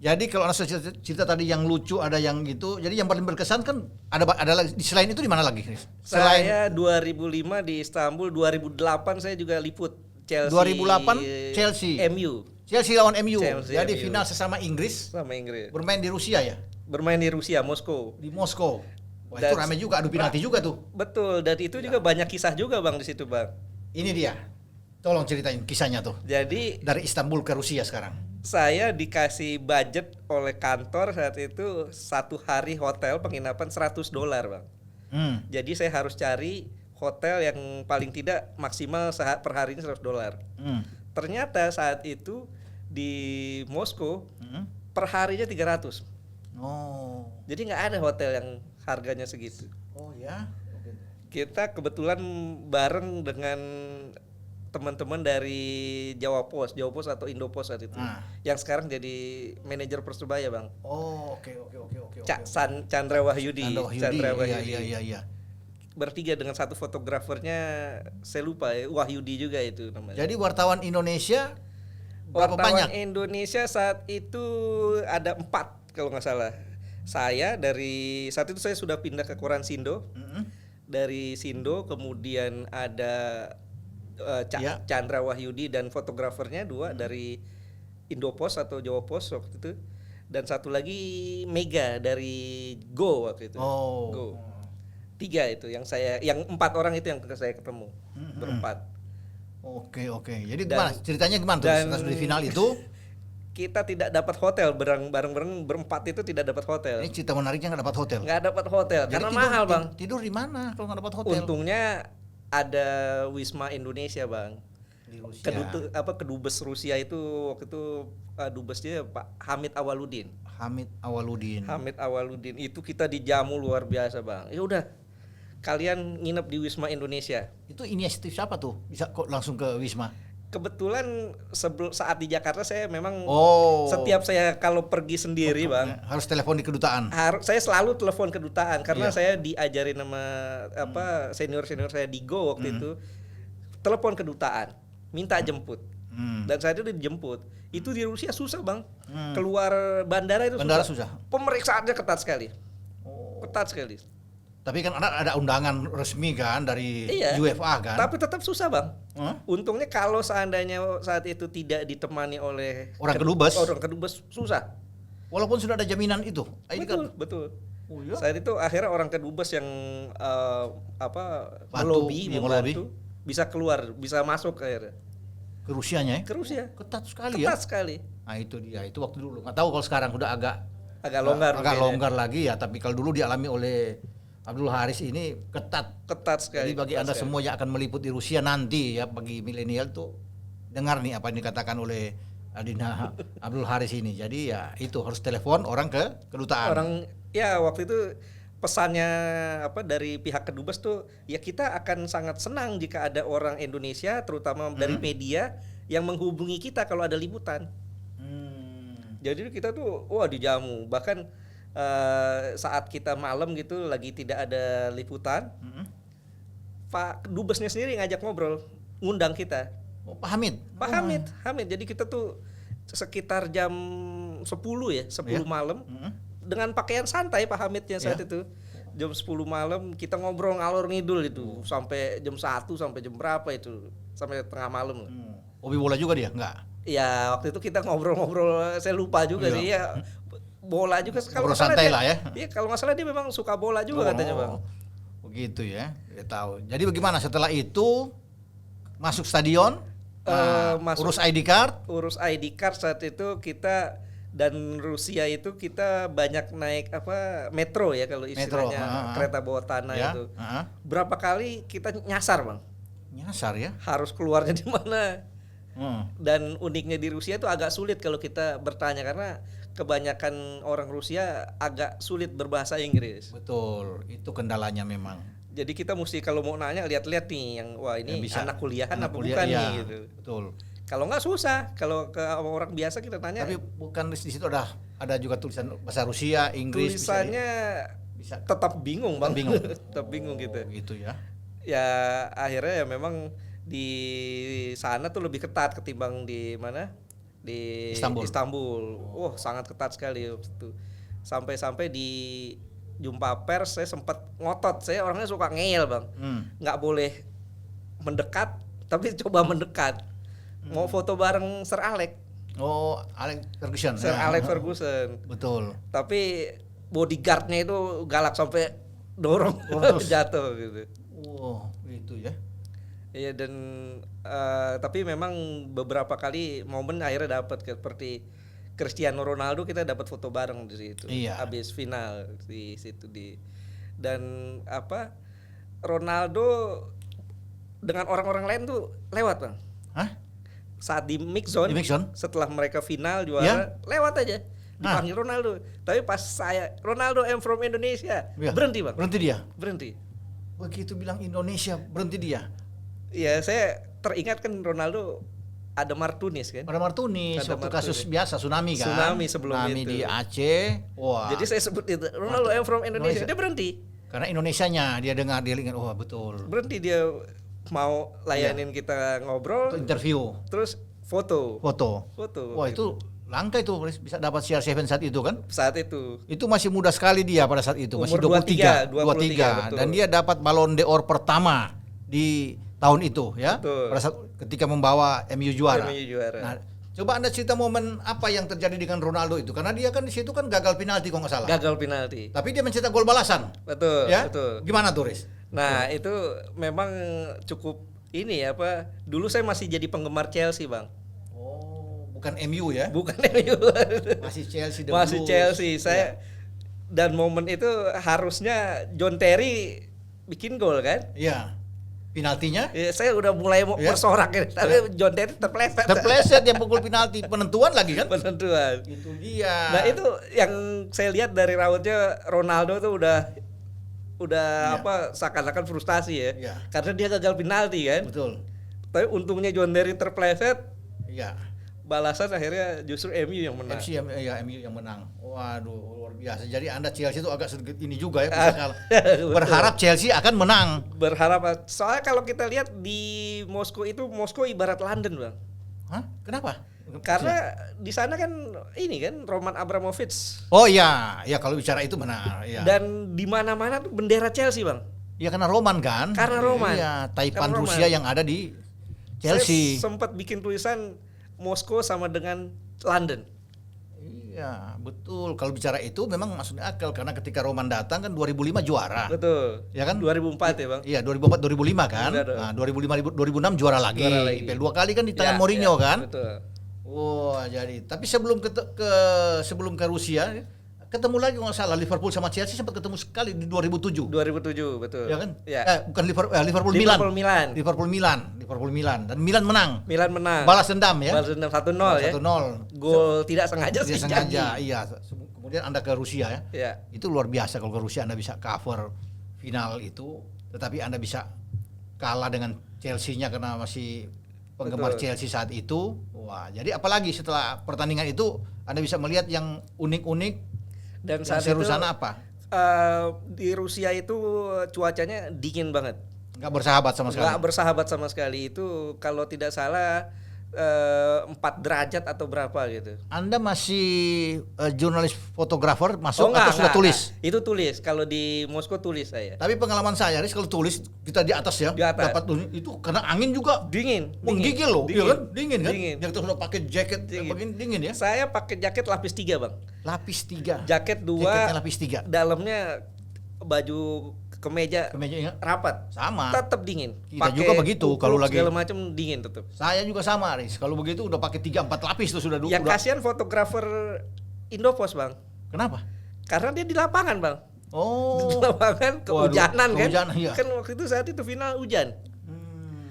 Speaker 1: Jadi kalau Anda cerita tadi yang lucu ada yang gitu. Jadi yang paling berkesan kan ada lagi selain itu di mana lagi?
Speaker 2: Saya 2005 di Istanbul, 2008 saya juga liput Chelsea.
Speaker 1: 2008 Chelsea.
Speaker 2: MU.
Speaker 1: Chelsea lawan MU. Jadi
Speaker 2: MU.
Speaker 1: final sesama Inggris.
Speaker 2: Sama Inggris.
Speaker 1: Bermain di Rusia ya?
Speaker 2: Bermain di Rusia, Moskow.
Speaker 1: Di Moskow. Wah, itu ramai juga, adu penalti juga tuh.
Speaker 2: Betul, dan itu juga banyak kisah juga, Bang, di situ, Bang.
Speaker 1: Ini dia. Tolong ceritain kisahnya tuh.
Speaker 2: Jadi
Speaker 1: dari Istanbul ke Rusia sekarang.
Speaker 2: Saya dikasih budget oleh kantor saat itu 1 hari hotel penginapan $100, Bang. Jadi saya harus cari hotel yang paling tidak maksimal per harinya $100. Ternyata saat itu di Moskow per harinya 300.
Speaker 1: Oh.
Speaker 2: Jadi nggak ada hotel yang harganya segitu.
Speaker 1: Oh ya.
Speaker 2: Kita kebetulan bareng dengan teman-teman dari Jawa Pos atau Indo Pos saat itu, yang sekarang jadi manajer Persebaya, Bang.
Speaker 1: Oh, oke.
Speaker 2: Chandra Wahyudi.
Speaker 1: Iya.
Speaker 2: Bertiga dengan satu fotografernya, saya lupa ya, Wahyudi juga itu namanya.
Speaker 1: Jadi wartawan Indonesia berapa banyak?
Speaker 2: Indonesia saat itu ada 4 kalau nggak salah. Saya dari saat itu saya sudah pindah ke koran Sindo. Dari Sindo kemudian ada Chandra Wahyudi dan fotografernya 2 dari Indopos atau Jawa Pos waktu itu, dan satu lagi Mega dari Go waktu itu. Go. 3 itu yang 4 orang itu yang saya ketemu berempat.
Speaker 1: Oke. Jadi gimana ceritanya gimana tuh setelah di final itu?
Speaker 2: Kita tidak dapat hotel, bareng-bareng berempat itu tidak dapat hotel.
Speaker 1: Ini cerita menariknya nggak dapat hotel.
Speaker 2: Nggak dapat hotel karena mahal, Bang.
Speaker 1: Tidur di mana kalau nggak dapat hotel?
Speaker 2: Untungnya ada Wisma Indonesia, Bang.
Speaker 1: Di Rusia.
Speaker 2: Kedubes Rusia itu waktu itu dubesnya Pak Hamid Awaludin itu kita dijamu luar biasa, Bang. Ya udah, kalian nginep di Wisma Indonesia.
Speaker 1: Itu inisiatif siapa tuh? Bisa kok langsung ke Wisma?
Speaker 2: Kebetulan saat di Jakarta saya memang setiap saya kalau pergi sendiri, Bang,
Speaker 1: harus telepon di kedutaan.
Speaker 2: Saya selalu telepon kedutaan karena saya diajarin sama senior saya di Go waktu itu, telepon kedutaan, minta jemput. Dan saya itu dijemput. Itu di Rusia susah, Bang. Keluar bandara itu susah. Pemeriksaannya ketat sekali. Ketat sekali.
Speaker 1: Tapi kan ada undangan resmi kan dari UEFA kan.
Speaker 2: Tapi tetap susah, Bang. Untungnya kalau seandainya saat itu tidak ditemani oleh orang kedubes susah.
Speaker 1: Walaupun sudah ada jaminan itu.
Speaker 2: Betul. Oh, iya? Saat itu akhirnya orang kedubes yang melobi membantu bisa keluar, bisa masuk akhirnya.
Speaker 1: Ke Rusianya ya?
Speaker 2: Ke Rusia.
Speaker 1: Ketat sekali.
Speaker 2: Sekali.
Speaker 1: Nah itu dia, itu waktu dulu. Nggak tahu kalau sekarang udah agak
Speaker 2: agak longgar.
Speaker 1: Agak longgar lagi ya, tapi kalau dulu dialami oleh Abdul Haris ini ketat
Speaker 2: sekali.
Speaker 1: Jadi bagi Anda semua yang akan meliputi Rusia nanti ya, bagi milenial tuh dengar nih apa yang dikatakan oleh Aldina Abdul Haris ini. Jadi ya itu harus telepon orang ke kedutaan.
Speaker 2: Orang ya waktu itu pesannya dari pihak kedubes tuh ya kita akan sangat senang jika ada orang Indonesia terutama dari media yang menghubungi kita kalau ada liputan. Jadi kita tuh dijamu, bahkan saat kita malam gitu lagi tidak ada liputan, Pak Dubesnya sendiri ngajak ngobrol, ngundang kita.
Speaker 1: Oh, Pak Hamid.
Speaker 2: Pak Hamid. Jadi kita tuh sekitar jam 10 malam dengan pakaian santai Pak Hamidnya saat itu. Jam 10 malam kita ngobrol ngalor ngidul itu sampai jam 1 sampai jam berapa itu, sampai tengah malam.
Speaker 1: Hobi bola juga dia? Enggak.
Speaker 2: Ya waktu itu kita ngobrol-ngobrol, saya lupa juga sih ya, bola juga kalau nggak salah
Speaker 1: santai
Speaker 2: dia,
Speaker 1: lah ya.
Speaker 2: Iya kalau nggak salah dia memang suka bola juga katanya Bang.
Speaker 1: Begitu ya, dia tahu. Jadi bagaimana setelah itu masuk stadion, urus ID card?
Speaker 2: Urus ID card saat itu kita dan Rusia itu kita banyak naik metro ya kalau istilahnya kereta bawah tanah ya, itu. Berapa kali kita nyasar Bang?
Speaker 1: Nyasar ya?
Speaker 2: Harus keluarnya di mana? Dan uniknya di Rusia itu agak sulit kalau kita bertanya karena kebanyakan orang Rusia agak sulit berbahasa Inggris.
Speaker 1: Betul, itu kendalanya memang.
Speaker 2: Jadi kita mesti kalau mau nanya lihat-lihat nih yang ini anak kuliahan apa bukan
Speaker 1: iya,
Speaker 2: nih gitu.
Speaker 1: Betul.
Speaker 2: Kalau nggak susah, kalau ke orang biasa kita tanya.
Speaker 1: Tapi bukan di situ ada juga tulisan bahasa Rusia, Inggris.
Speaker 2: Tulisannya bisa tetap bingung Bang. Tetap bingung gitu.
Speaker 1: Gitu ya.
Speaker 2: Ya akhirnya ya memang di sana tuh lebih ketat ketimbang di mana? Di Istanbul. Sangat ketat sekali itu. Sampai-sampai di jumpa pers saya sempat ngotot. Saya orangnya suka ngeyel Bang. Nggak boleh mendekat, tapi coba mendekat. Mau foto bareng Sir Alex.
Speaker 1: Oh, Alex Ferguson.
Speaker 2: Sir Alex Ferguson.
Speaker 1: Betul.
Speaker 2: Tapi bodyguardnya itu galak sampai dorong jatuh gitu.
Speaker 1: Gitu ya.
Speaker 2: Iya dan tapi memang beberapa kali momen akhirnya dapat seperti Cristiano Ronaldo kita dapat foto bareng di situ.
Speaker 1: Iya.
Speaker 2: Habis final di situ dan Ronaldo dengan orang-orang lain tuh lewat Bang.
Speaker 1: Hah?
Speaker 2: Saat di mix zone, setelah mereka final juara lewat aja dipanggil Ronaldo. Tapi pas Ronaldo I'm from Indonesia berhenti Bang. Berhenti.
Speaker 1: Begitu bilang Indonesia berhenti dia.
Speaker 2: Iya, saya teringat kan Ronaldo ada Martunis kan.
Speaker 1: Ada Martunis waktu kasus biasa tsunami kan.
Speaker 2: Tsunami sebelum
Speaker 1: itu. Di Aceh.
Speaker 2: Jadi saya sebut itu Ronaldo I'm from Indonesia. Dia berhenti.
Speaker 1: Karena Indonesianya dia dengar dia ingat betul.
Speaker 2: Berhenti dia mau layanin kita ngobrol,
Speaker 1: interview.
Speaker 2: Terus foto.
Speaker 1: Wah, itu langka itu bisa dapat CR7 saat itu kan?
Speaker 2: Saat itu.
Speaker 1: Itu masih muda sekali dia pada saat itu, masih
Speaker 2: 23.
Speaker 1: Dan dia dapat Ballon d'Or pertama di tahun itu ya. Pada saat ketika membawa MU juara. Nah, coba Anda cerita momen apa yang terjadi dengan Ronaldo itu, karena dia kan di situ kan gagal penalti kalau nggak salah.
Speaker 2: Gagal penalti.
Speaker 1: Tapi dia mencetak gol balasan.
Speaker 2: Betul,
Speaker 1: ya?
Speaker 2: betul.
Speaker 1: Gimana tuh, Riz?
Speaker 2: Nah, itu memang cukup ini dulu saya masih jadi penggemar Chelsea, Bang.
Speaker 1: Bukan MU ya?
Speaker 2: Bukan MU.
Speaker 1: Masih Chelsea.
Speaker 2: Masih Chelsea. Saya dan momen itu harusnya John Terry bikin gol kan?
Speaker 1: Iya. Penaltinya?
Speaker 2: Ya, saya udah mulai mau bersorak ya, tapi John Terry terpleset.
Speaker 1: Terpleset dia pukul penalti, penentuan lagi kan?
Speaker 2: Penentuan.
Speaker 1: Itu dia.
Speaker 2: Nah, itu yang saya lihat dari rautnya Ronaldo tuh udah seakan-akan frustasi ya.
Speaker 1: Iya.
Speaker 2: Karena dia gagal penalti kan?
Speaker 1: Betul.
Speaker 2: Tapi untungnya John Terry terpleset.
Speaker 1: Iya.
Speaker 2: Balasan akhirnya justru MU yang menang.
Speaker 1: MU yang menang. Waduh, luar biasa. Jadi Anda Chelsea itu agak sedikit ini juga ya. Berharap Chelsea akan menang.
Speaker 2: Berharap. Soalnya kalau kita lihat di Moskow itu, Moskow ibarat London, Bang.
Speaker 1: Hah? Kenapa?
Speaker 2: Karena di sana kan ini kan Roman Abramovich.
Speaker 1: Oh iya, ya kalau bicara itu benar. Ya.
Speaker 2: Dan di mana-mana tuh bendera Chelsea, Bang.
Speaker 1: Ya karena Roman kan.
Speaker 2: Karena Roman.
Speaker 1: Iya, Taipan Rusia yang ada di Chelsea.
Speaker 2: Saya sempat bikin tulisan Moskow sama dengan London.
Speaker 1: Iya, betul. Kalau bicara itu memang maksudnya akal karena ketika Roman datang kan 2005 juara.
Speaker 2: Betul.
Speaker 1: Ya kan?
Speaker 2: 2004 ya, Bang.
Speaker 1: Iya, 2004 2005 kan. Nah, 2005 2006 juara lagi. IPL 2 kali kan di tangan Mourinho kan.
Speaker 2: Betul.
Speaker 1: Jadi tapi sebelum ke Rusia ketemu lagi nggak salah Liverpool sama Chelsea sempat ketemu sekali di 2007.
Speaker 2: 2007 betul.
Speaker 1: Ya kan?
Speaker 2: Ya.
Speaker 1: Bukan Liverpool Milan dan Milan menang. Balas dendam ya.
Speaker 2: Balas dendam 1-0 ya.
Speaker 1: 1-0.
Speaker 2: Gol tidak sengaja sih.
Speaker 1: Tidak sengaja, iya. Kemudian Anda ke Rusia ya.
Speaker 2: Ya.
Speaker 1: Itu luar biasa kalau ke Rusia Anda bisa cover final itu, tetapi Anda bisa kalah dengan Chelsea-nya karena masih penggemar Chelsea saat itu. Wah, jadi apalagi setelah pertandingan itu Anda bisa melihat yang unik-unik
Speaker 2: dan
Speaker 1: yang
Speaker 2: saat
Speaker 1: seru
Speaker 2: itu
Speaker 1: sana apa?
Speaker 2: Di Rusia itu cuacanya dingin banget.
Speaker 1: Nggak bersahabat sama sekali.
Speaker 2: Nggak bersahabat sama sekali. Itu kalau tidak salah 4 derajat atau berapa gitu.
Speaker 1: Anda masih jurnalis fotografer masuk
Speaker 2: enggak,
Speaker 1: atau sudah tulis?
Speaker 2: Enggak. Itu tulis. Kalau di Moskow tulis saya.
Speaker 1: Tapi pengalaman saya, Riz, kalau tulis kita di atas ya,
Speaker 2: Di atas.
Speaker 1: dapat tulis itu karena angin juga
Speaker 2: Dingin.
Speaker 1: menggigil loh,
Speaker 2: Dingin.
Speaker 1: iya kan? Dingin kan?
Speaker 2: Dingin.
Speaker 1: Yang kita sudah pakai jaket begini dingin ya.
Speaker 2: Saya pakai jaket lapis 3 bang.
Speaker 1: Lapis 3.
Speaker 2: Jaket 2.
Speaker 1: Jaketnya lapis 3.
Speaker 2: Dalamnya baju kemeja
Speaker 1: Kemejanya
Speaker 2: rapat.
Speaker 1: sama.
Speaker 2: Tetap dingin.
Speaker 1: Kita juga begitu kalau lagi
Speaker 2: segala macam dingin tetap.
Speaker 1: Saya juga sama, Riz. Kalau begitu udah pakai 3-4 lapis tuh sudah
Speaker 2: Yang kasihan fotografer Indopos bang.
Speaker 1: Kenapa?
Speaker 2: Karena dia di lapangan bang.
Speaker 1: Oh.
Speaker 2: Di lapangan kehujanan kan.
Speaker 1: Iya.
Speaker 2: Kan waktu itu saat itu final hujan.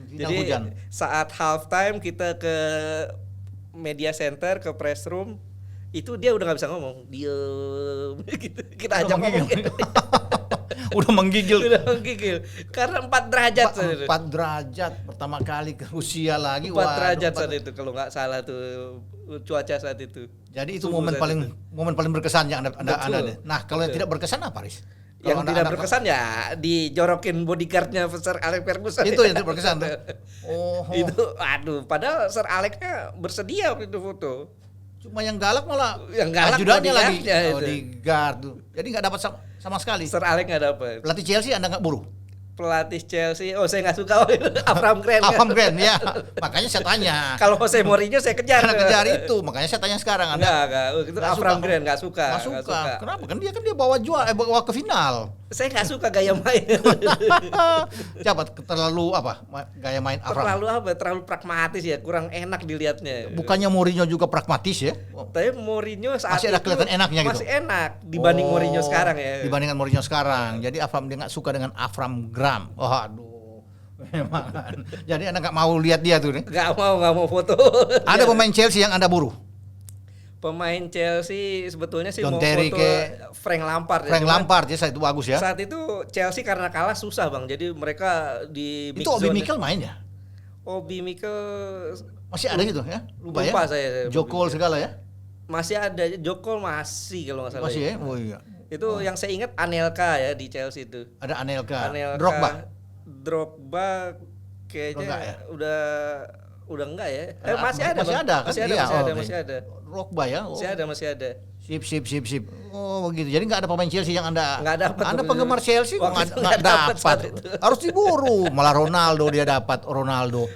Speaker 1: Final
Speaker 2: Jadi
Speaker 1: hujan.
Speaker 2: saat halftime kita ke media center, ke press room, itu dia udah nggak bisa ngomong, diem gitu. Kita ajak ngomong.
Speaker 1: Udah menggigil.
Speaker 2: Karena 4 derajat.
Speaker 1: 4 derajat pertama kali ke Rusia lagi.
Speaker 2: 4 derajat saat itu kalau nggak salah tuh cuaca saat itu.
Speaker 1: Jadi itu momen paling berkesan yang Anda. Nah, kalau yang tidak berkesan apa, Riz?
Speaker 2: Yang tidak berkesan ya dijorokin bodyguardnya Sir Alex Ferguson.
Speaker 1: Itu yang tidak berkesan tuh.
Speaker 2: Itu aduh, padahal Sir Alexnya bersedia waktu itu foto.
Speaker 1: Cuma yang galak malah
Speaker 2: yang galak
Speaker 1: ajudannya lagi.
Speaker 2: Di
Speaker 1: guard tuh. Jadi nggak dapat sama sekali.
Speaker 2: Sir Alex nggak dapat.
Speaker 1: Pelatih Chelsea Anda nggak buru?
Speaker 2: Pelatih Chelsea, saya nggak suka Avram Grant.
Speaker 1: Avram Grant ya, makanya saya tanya.
Speaker 2: Kalau Jose Mourinho saya kejar.
Speaker 1: Karena kejar itu, makanya saya tanya sekarang.
Speaker 2: Enggak, itu Avram Grant nggak suka.
Speaker 1: Nggak suka. Kenapa? Kan dia bawa ke final.
Speaker 2: Saya nggak suka gaya main.
Speaker 1: Siapa terlalu apa? Gaya main Avram?
Speaker 2: Terlalu pragmatis ya, kurang enak dilihatnya.
Speaker 1: Bukannya Mourinho juga pragmatis ya?
Speaker 2: Tapi Mourinho saat
Speaker 1: masih ada kelihatan enaknya gitu.
Speaker 2: Masih enak dibanding Mourinho sekarang ya.
Speaker 1: Dibandingkan Mourinho sekarang. Jadi Avram dia nggak suka dengan Avram Grant. Oh aduh. Memang. Jadi Anda nggak mau lihat dia tuh nih?
Speaker 2: Nggak mau foto.
Speaker 1: Ada pemain Chelsea yang Anda buru?
Speaker 2: Pemain Chelsea sebetulnya sih
Speaker 1: John
Speaker 2: mau
Speaker 1: Terry
Speaker 2: foto Frank Lampard.
Speaker 1: Frank Lampard ya, itu bagus ya.
Speaker 2: Saat itu Chelsea karena kalah susah bang, jadi mereka di
Speaker 1: itu Obi Mikel main ya?
Speaker 2: Obi Mikel
Speaker 1: masih ada gitu ya? Lupa ya?
Speaker 2: saya.
Speaker 1: Jokol segala ya?
Speaker 2: Masih ada, Jokol masih kalau nggak salah.
Speaker 1: Masih ya? Oh iya.
Speaker 2: Itu yang saya ingat Anelka ya di Chelsea itu.
Speaker 1: Ada Anelka.
Speaker 2: Drogba kayaknya
Speaker 1: ya?
Speaker 2: udah enggak ya?
Speaker 1: Masih ada. Drogba ya?
Speaker 2: Masih ada.
Speaker 1: Sip. Oh begitu. Jadi nggak ada pemain Chelsea yang Anda
Speaker 2: dapat.
Speaker 1: Anda penggemar Chelsea nggak dapat. Harus diburu. Malah Ronaldo dia dapat. Ronaldo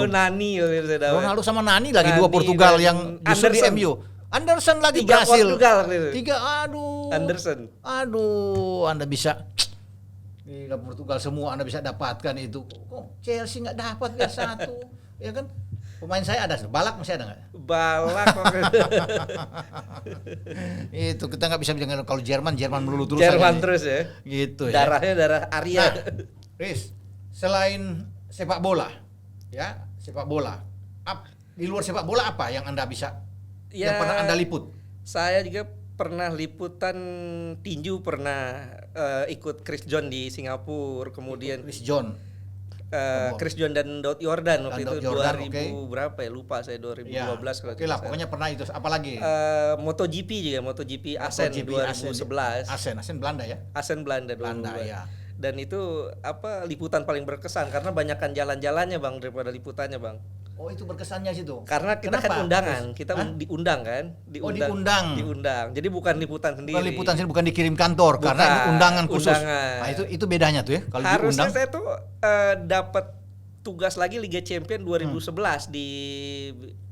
Speaker 2: Nani saya dapat.
Speaker 1: Ronaldo sama Nani lagi dua Portugal yang justru di MU. Anderson lagi
Speaker 2: 3
Speaker 1: Brasil.
Speaker 2: Portugal.
Speaker 1: 3 aduh.
Speaker 2: Anderson.
Speaker 1: Aduh, Anda bisa Liga Portugal semua Anda bisa dapatkan itu. Kok Chelsea nggak dapat ya satu, ya kan? Pemain saya ada, Balak masih ada nggak?
Speaker 2: Balak.
Speaker 1: Itu kita nggak bisa bilang kalau Jerman melulu terus.
Speaker 2: Jerman terus ya.
Speaker 1: Gitu ya.
Speaker 2: Darahnya darah Arya.
Speaker 1: Nah, Riz, selain sepak bola, ya sepak bola. Di luar sepak bola apa yang Anda bisa?
Speaker 2: Ya,
Speaker 1: yang pernah Anda liput?
Speaker 2: Saya juga pernah liputan tinju, pernah ikut Chris John di Singapura, kemudian
Speaker 1: Chris John
Speaker 2: dan Daud Yordan waktu itu 2000
Speaker 1: okay.
Speaker 2: Berapa ya, lupa saya 2012
Speaker 1: ya,
Speaker 2: kalau
Speaker 1: oke lah, pokoknya pernah itu. Apalagi
Speaker 2: MotoGP juga, MotoGP Asen 2011.
Speaker 1: Asen Belanda ya?
Speaker 2: Asen Belanda
Speaker 1: ya.
Speaker 2: Dan itu liputan paling berkesan karena banyakkan jalan-jalannya bang daripada liputannya bang.
Speaker 1: Oh itu berkesannya situ.
Speaker 2: Karena kita kan undangan, kita diundang kan, diundang. Jadi bukan liputan sendiri.
Speaker 1: Bukan liputan sendiri, bukan dikirim kantor, karena ini undangan khusus. Nah itu bedanya tuh ya kalau
Speaker 2: harusnya
Speaker 1: diundang.
Speaker 2: Saya tuh dapat tugas lagi Liga Champions 2011 di